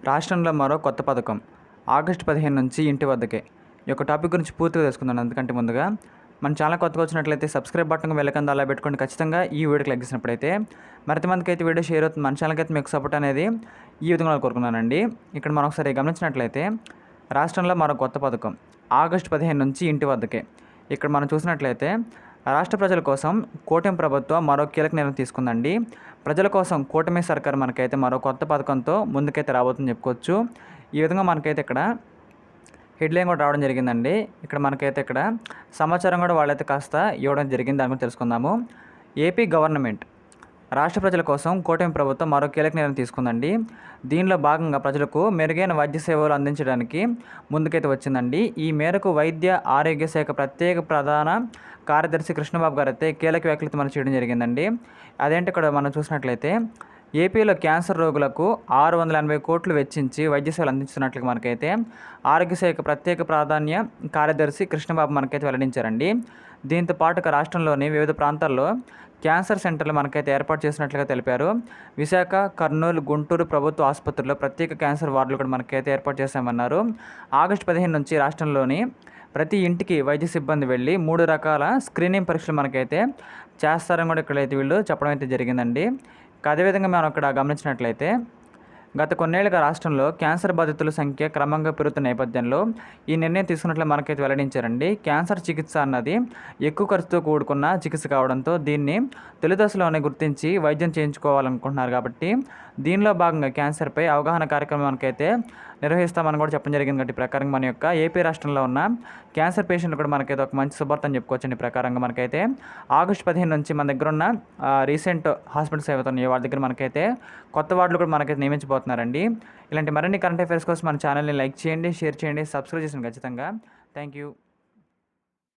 రాష్ట్రంలో మరో కొత్త పథకం ఆగస్టు 15 నుంచి ఇంటి వద్దకే. ఈ యొక్క టాపిక్ గురించి పూర్తిగా తెలుసుకుందాం. అందుకంటే ముందుగా మన ఛానల్ కొత్తగా వచ్చినట్లయితే సబ్స్క్రైబ్ బటన్ వెళ్ళకుండా అలా పెట్టుకోండి. ఖచ్చితంగా ఈ వీడియోకి లైక్ చేసినప్పుడైతే మరింత మందికి అయితే వీడియో షేర్ అవుతుంది. మన ఛానల్కి అయితే మీకు సపోర్ట్ అనేది ఈ విధంగా కోరుకున్నానండి. ఇక్కడ మనం ఒకసారి గమనించినట్లయితే రాష్ట్రంలో మరో కొత్త పథకం ఆగస్టు 15 నుంచి ఇంటి వద్దకే. ఇక్కడ మనం చూసినట్లయితే రాష్ట్ర ప్రజల కోసం కూటమి ప్రభుత్వం మరో కీలక నిర్ణయం తీసుకుందండి. ప్రజల కోసం కూటమి సర్కార్ మనకైతే మరో కొత్త పథకంతో ముందుకైతే రాబోతుందని చెప్పుకోవచ్చు. ఈ విధంగా మనకైతే ఇక్కడ హెడ్లైన్ కూడా రావడం జరిగిందండి. ఇక్కడ మనకైతే ఇక్కడ సమాచారం కూడా వాళ్ళైతే కాస్త ఇవ్వడం జరిగింది. దాని గురించి తెలుసుకుందాము. ఏపీ గవర్నమెంట్ రాష్ట్ర ప్రజల కోసం కూటమి ప్రభుత్వం మరో కీలక నిర్ణయం తీసుకుందండి. దీనిలో భాగంగా ప్రజలకు మెరుగైన వైద్య సేవలు అందించడానికి ముందుకైతే వచ్చిందండి. ఈ మేరకు వైద్య ఆరోగ్య శాఖ ప్రత్యేక ప్రధాన కార్యదర్శి కృష్ణబాబు గారు అయితే కీలక వ్యాఖ్యలు మనం చేయడం జరిగిందండి. అదేంటి ఇక్కడ మనం చూసినట్లయితే ఏపీలో క్యాన్సర్ రోగులకు 680 కోట్లు వెచ్చించి వైద్య సేవలు అందిస్తున్నట్లుగా మనకైతే ఆరోగ్య శాఖ ప్రత్యేక ప్రాధాన్య కార్యదర్శి కృష్ణబాబు మనకైతే వెల్లడించారండి. దీంతో పాటుగా రాష్ట్రంలోని వివిధ ప్రాంతాల్లో క్యాన్సర్ సెంటర్లు మనకైతే ఏర్పాటు చేసినట్లుగా తెలిపారు. విశాఖ, కర్నూలు, గుంటూరు ప్రభుత్వ ఆసుపత్రుల్లో ప్రత్యేక క్యాన్సర్ వార్డులు కూడా మనకైతే ఏర్పాటు చేశామన్నారు. ఆగస్టు 15 నుంచి రాష్ట్రంలోని ప్రతి ఇంటికి వైద్య సిబ్బంది వెళ్ళి 3 రకాల స్క్రీనింగ్ పరీక్షలు మనకైతే చేస్తారని కూడా ఇక్కడైతే వీళ్ళు చెప్పడం అయితే జరిగిందండి. అదేవిధంగా మనం ఇక్కడ గమనించినట్లయితే గత కొన్నేళ్లుగా రాష్ట్రంలో క్యాన్సర్ బాధితుల సంఖ్య క్రమంగా పెరుగుతున్న నేపథ్యంలో ఈ నిర్ణయం తీసుకున్నట్లు మనకైతే వెల్లడించారండి. క్యాన్సర్ చికిత్స అన్నది ఎక్కువ ఖర్చుతో కూడుకున్న చికిత్స కావడంతో దీన్ని తొలి దశలోనే గుర్తించి వైద్యం చేయించుకోవాలనుకుంటున్నారు. కాబట్టి దీనిలో భాగంగా క్యాన్సర్పై అవగాహన కార్యక్రమం మనకైతే నిర్వహిస్తామని కూడా చెప్పడం జరిగింది. కాబట్టి ప్రకారం మన యొక్క ఏపీ రాష్ట్రంలో ఉన్న క్యాన్సర్ పేషెంట్లు కూడా మనకైతే ఒక మంచి శుభార్త అని చెప్పుకోవచ్చండి. ప్రకారంగా మనకైతే ఆగస్టు 15 నుంచి మన దగ్గర ఉన్న రీసెంట్ హాస్పిటల్స్ ఏవైతున్నాయో వాటి దగ్గర మనకైతే కొత్త వార్డులు కూడా మనకైతే నియమించబోతున్నారండి. ఇలాంటి మరిన్ని కరెంట్ అఫైర్స్ కోసం మన ఛానల్ని లైక్ చేయండి, షేర్ చేయండి, సబ్స్క్రైబ్ చేయండి ఖచ్చితంగా. Thank you.